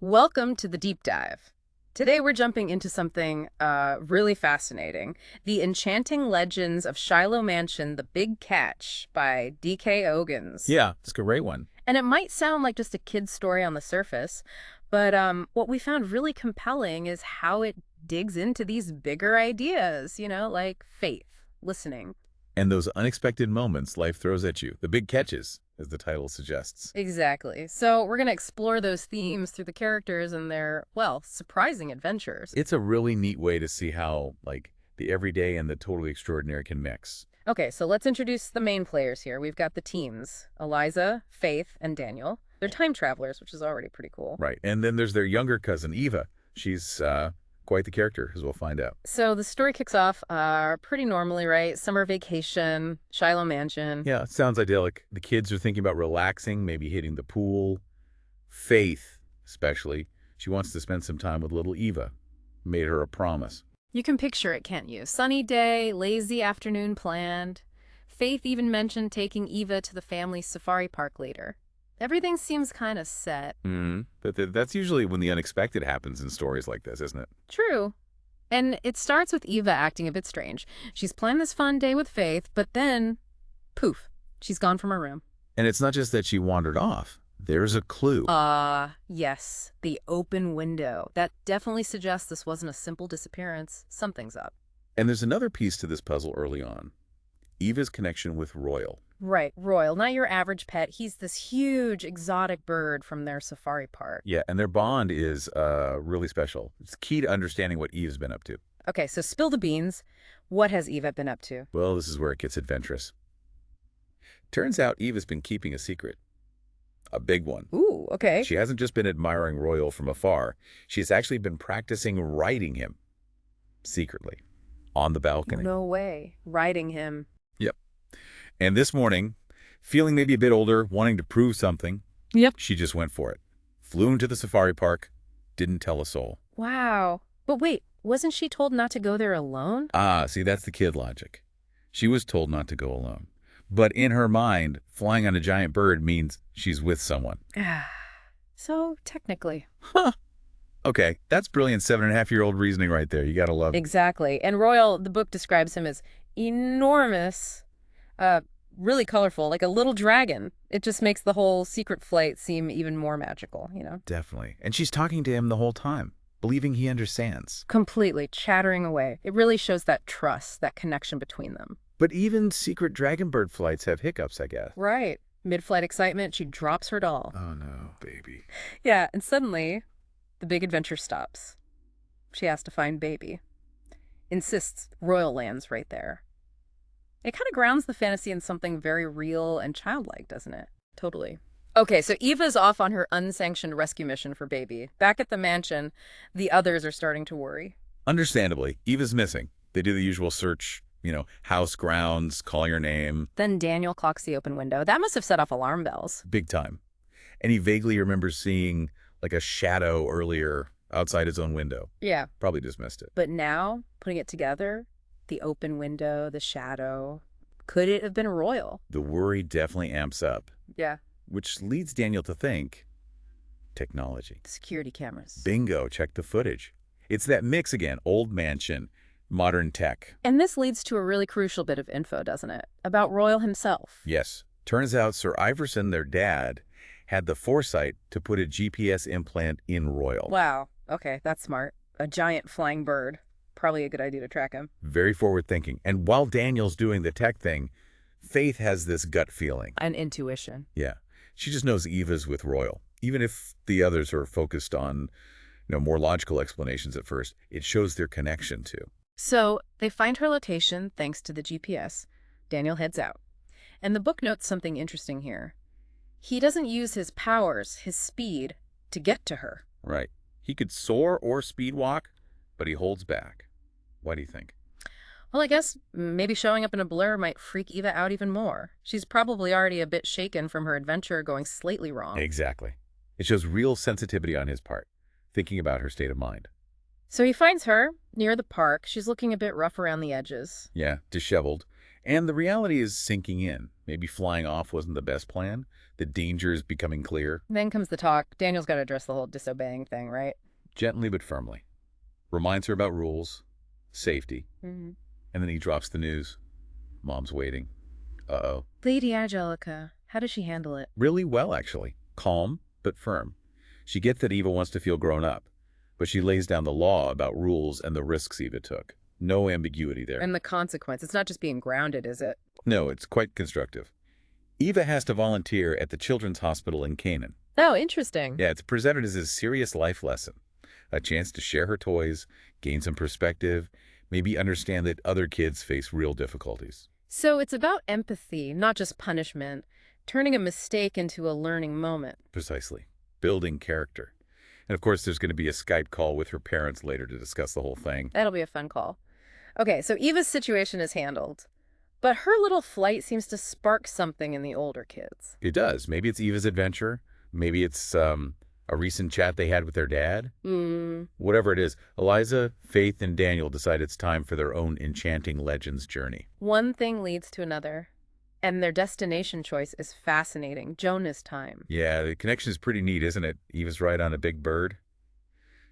Welcome to the deep dive. Today we're jumping into something really fascinating. The Enchanting Legends of Shiloh Mansion, The Big Catch by D.K. Ogans. Yeah, it's a great one. And it might sound like just a kid's story on the surface, but what we found really compelling is how it digs into these bigger ideas, like faith, listening. And those unexpected moments life throws at you, the big catches, as the title suggests. Exactly. So we're going to explore those themes through the characters and their, well, surprising adventures. It's a really neat way to see how, the everyday and the totally extraordinary can mix. Okay, so let's introduce the main players here. We've got the teams, Eliza, Faith, and Daniel. They're time travelers, which is already pretty cool. Right. And then there's their younger cousin, Eva. She's quite the character, as we'll find out. So the story kicks off pretty normally, right? Summer vacation, Shiloh Mansion. Yeah, it sounds idyllic. The kids are thinking about relaxing, maybe hitting the pool. Faith, especially, she wants to spend some time with little Eva. Made her a promise. You can picture it, can't you? Sunny day, lazy afternoon planned. Faith even mentioned taking Eva to the family safari park later. Everything seems kind of set. But that's usually when the unexpected happens in stories like this, isn't it? True. And it starts with Eva acting a bit strange. She's planned this fun day with Faith, but then, poof, she's gone from her room. And it's not just that she wandered off. There's a clue. Yes, the open window. That definitely suggests this wasn't a simple disappearance. Something's up. And there's another piece to this puzzle early on. Eva's connection with Royal. Right, Royal, not your average pet. He's this huge, exotic bird from their safari park. Yeah, and their bond is really special. It's key to understanding what Eve's been up to. Okay, so spill the beans. What has Eva been up to? Well, this is where it gets adventurous. Turns out Eva's been keeping a secret. A big one. Ooh, okay. She hasn't just been admiring Royal from afar. She's actually been practicing riding him. Secretly. On the balcony. No way. Riding him. Yep. And this morning, feeling maybe a bit older, wanting to prove something, she just went for it. Flew into the safari park, didn't tell a soul. Wow. But wait, wasn't she told not to go there alone? See, that's the kid logic. She was told not to go alone. But in her mind, flying on a giant bird means she's with someone. So, technically. Huh. Okay, that's brilliant 7.5-year-old reasoning right there. You gotta love it. Exactly. And Royal, the book describes him as enormous, really colorful, like a little dragon. It just makes the whole secret flight seem even more magical, Definitely. And she's talking to him the whole time, believing he understands. Completely chattering away. It really shows that trust, that connection between them. But even secret dragon bird flights have hiccups, I guess. Right. Mid-flight excitement, she drops her doll. Oh no, baby. Yeah, and suddenly, the big adventure stops. She has to find baby. Insists Royal lands right there. It kind of grounds the fantasy in something very real and childlike, doesn't it? Totally. Okay, so Eva's off on her unsanctioned rescue mission for baby. Back at the mansion, the others are starting to worry. Understandably, Eva's missing. They do the usual search, house grounds, calling her name. Then Daniel clocks the open window. That must have set off alarm bells. Big time. And he vaguely remembers seeing, a shadow earlier outside his own window. Yeah. Probably dismissed it. But now, putting it together, the open window, the shadow, could it have been Royal? The worry definitely amps up. Yeah. Which leads Daniel to think, technology. Security cameras. Bingo, check the footage. It's that mix again, old mansion, modern tech. And this leads to a really crucial bit of info, doesn't it? About Royal himself. Yes. Turns out Sir Iverson, their dad, had the foresight to put a GPS implant in Royal. Wow. Okay, that's smart. A giant flying bird. Probably a good idea to track him. Very forward thinking. And while Daniel's doing the tech thing, Faith has this gut feeling. An intuition. Yeah. She just knows Eva's with Royal. Even if the others are focused on, more logical explanations at first, it shows their connection too. So they find her location thanks to the GPS. Daniel heads out. And the book notes something interesting here. He doesn't use his powers, his speed, to get to her. Right. He could soar or speed walk, but he holds back. What do you think? Well, I guess maybe showing up in a blur might freak Eva out even more. She's probably already a bit shaken from her adventure going slightly wrong. Exactly. It shows real sensitivity on his part, thinking about her state of mind. So he finds her near the park. She's looking a bit rough around the edges. Yeah, disheveled. And the reality is sinking in. Maybe flying off wasn't the best plan. The danger is becoming clear, Then comes the talk. Daniel's got to address the whole disobeying thing, right? gently but firmly. Reminds her about rules, safety, Mm-hmm. and then he drops the news. Mom's waiting. Uh-oh. Lady Angelica, how does she handle it? Really well, actually. Calm, but firm. She gets that Eva wants to feel grown up, but she lays down the law about rules and the risks Eva took. No ambiguity there. And the consequence. It's not just being grounded, is it? No, it's quite constructive. Eva has to volunteer at the Children's Hospital in Canaan. Oh, interesting. Yeah, it's presented as a serious life lesson. A chance to share her toys, gain some perspective, maybe understand that other kids face real difficulties. So it's about empathy, not just punishment, turning a mistake into a learning moment. Precisely. Building character. And of course, there's going to be a Skype call with her parents later to discuss the whole thing. That'll be a fun call. Okay, so Eva's situation is handled. But her little flight seems to spark something in the older kids. It does. Maybe it's Eva's adventure. Maybe it's a recent chat they had with their dad. Whatever it is, Eliza, Faith, and Daniel decide it's time for their own Enchanting Legends journey. One thing leads to another. And their destination choice is fascinating. Jonah's time. Yeah, the connection is pretty neat, isn't it? Eva's right on a big bird.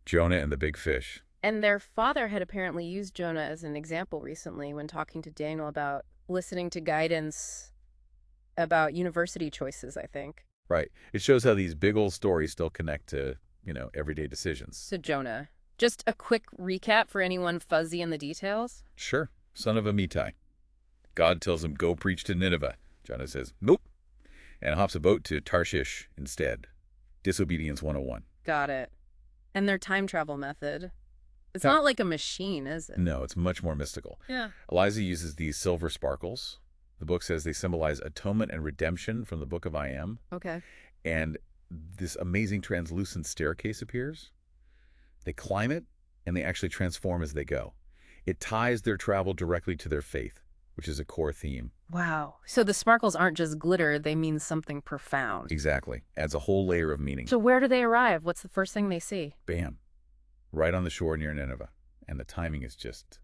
Jonah and the big fish. And their father had apparently used Jonah as an example recently when talking to Daniel about listening to guidance about university choices, I think. Right. It shows how these big old stories still connect to, everyday decisions. So Jonah, just a quick recap for anyone fuzzy in the details. Sure. Son of Amittai. God tells him, go preach to Nineveh. Jonah says, nope, and hops a boat to Tarshish instead. Disobedience 101. Got it. And their time travel method. It's Ti- not like a machine, is it? No, it's much more mystical. Yeah. Eliza uses these silver sparkles. The book says they symbolize atonement and redemption from the book of I Am. Okay. And this amazing translucent staircase appears. They climb it, and they actually transform as they go. It ties their travel directly to their faith, which is a core theme. Wow. So the sparkles aren't just glitter, they mean something profound. Exactly. Adds a whole layer of meaning. So where do they arrive? What's the first thing they see? Bam. Right on the shore near Nineveh. And the timing is just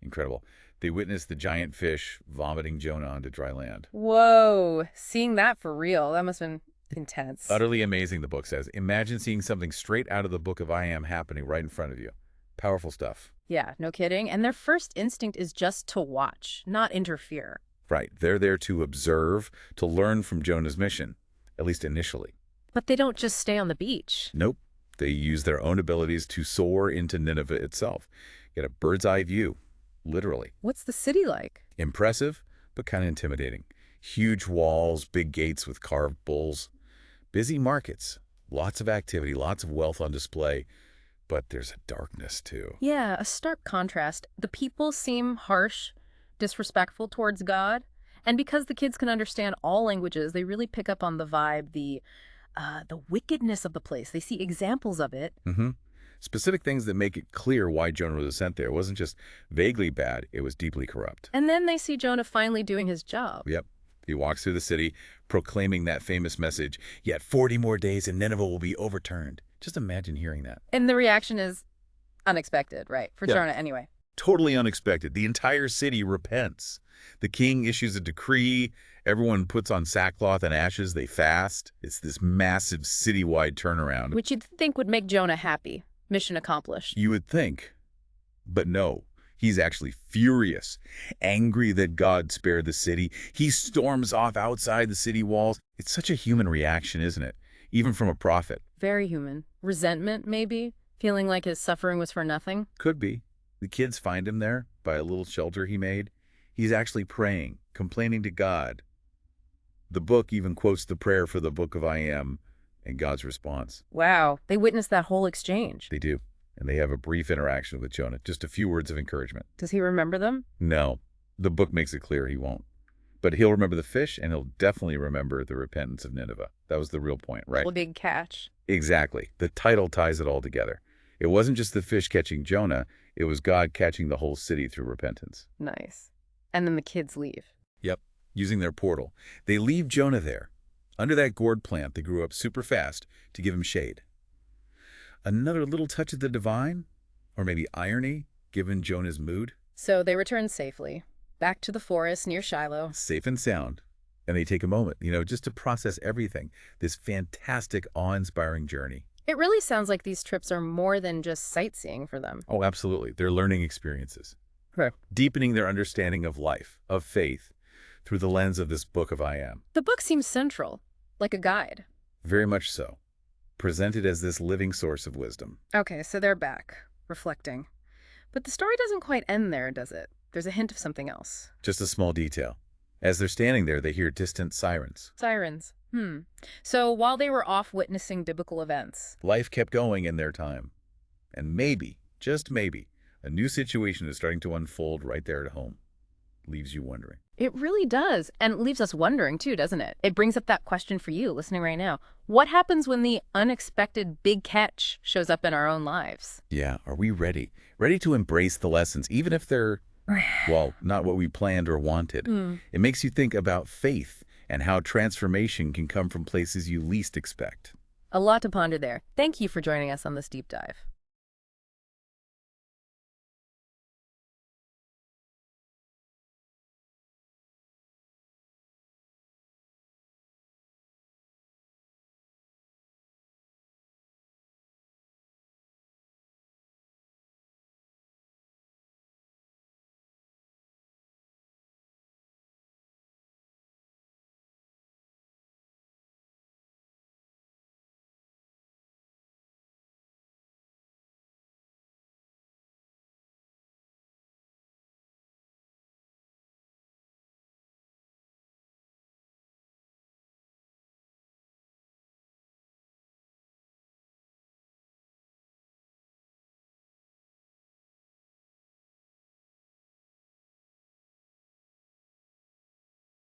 incredible. They witness the giant fish vomiting Jonah onto dry land. Whoa. Seeing that for real, that must have been intense. Utterly amazing, the book says. Imagine seeing something straight out of the book of I Am happening right in front of you. Powerful stuff. Yeah, no kidding. And their first instinct is just to watch, not interfere. Right. They're there to observe, to learn from Jonah's mission, at least initially. But they don't just stay on the beach. Nope. They use their own abilities to soar into Nineveh itself. Get a bird's eye view, literally. What's the city like? Impressive, but kind of intimidating. Huge walls, big gates with carved bulls. Busy markets, lots of activity, lots of wealth on display. But there's a darkness, too. Yeah, a stark contrast. The people seem harsh, disrespectful towards God. And because the kids can understand all languages, they really pick up on the vibe, the wickedness of the place. They see examples of it. Specific things that make it clear why Jonah was sent there. It wasn't just vaguely bad, it was deeply corrupt. And then they see Jonah finally doing his job. Yep. He walks through the city, proclaiming that famous message, yet 40 more days and Nineveh will be overturned. Just imagine hearing that. And the reaction is unexpected, right? For Yeah. Jonah, anyway. Totally unexpected. The entire city repents. The king issues a decree. Everyone puts on sackcloth and ashes. They fast. It's this massive citywide turnaround. Which you'd think would make Jonah happy. Mission accomplished. You would think. But no. He's actually furious, angry that God spared the city. He storms off outside the city walls. It's such a human reaction, isn't it? Even from a prophet. Very human. Resentment, maybe? Feeling like his suffering was for nothing? Could be. The kids find him there by a little shelter he made. He's actually praying, complaining to God. The book even quotes the prayer for the book of I Am and God's response. Wow. They witnessed that whole exchange. They do. And they have a brief interaction with Jonah. Just a few words of encouragement. Does he remember them? No. The book makes it clear he won't. But he'll remember the fish, and he'll definitely remember the repentance of Nineveh. That was the real point, right? Well, big catch. Exactly. The title ties it all together. It wasn't just the fish catching Jonah. It was God catching the whole city through repentance. Nice. And then the kids leave. Yep. Using their portal. They leave Jonah there, under that gourd plant that grew up super fast, to give him shade. Another little touch of the divine, or maybe irony, given Jonah's mood. So they return safely. Back to the forest near Shiloh. Safe and sound. And they take a moment, just to process everything. This fantastic, awe-inspiring journey. It really sounds like these trips are more than just sightseeing for them. Oh, absolutely. They're learning experiences, Okay. deepening their understanding of life, of faith, through the lens of this book of I Am. The book seems central, like a guide. Very much so. Presented as this living source of wisdom. Okay, so they're back, reflecting. But the story doesn't quite end there, does it? There's a hint of something else. Just a small detail. As they're standing there, they hear distant sirens. Sirens. So while they were off witnessing biblical events. Life kept going in their time. And maybe, just maybe, a new situation is starting to unfold right there at home. Leaves you wondering. It really does. And it leaves us wondering, too, doesn't it? It brings up that question for you listening right now. What happens when the unexpected big catch shows up in our own lives? Yeah, are we ready? Ready to embrace the lessons, even if they're, well, not what we planned or wanted. It makes you think about faith and how transformation can come from places you least expect. A lot to ponder there. Thank you for joining us on this deep dive.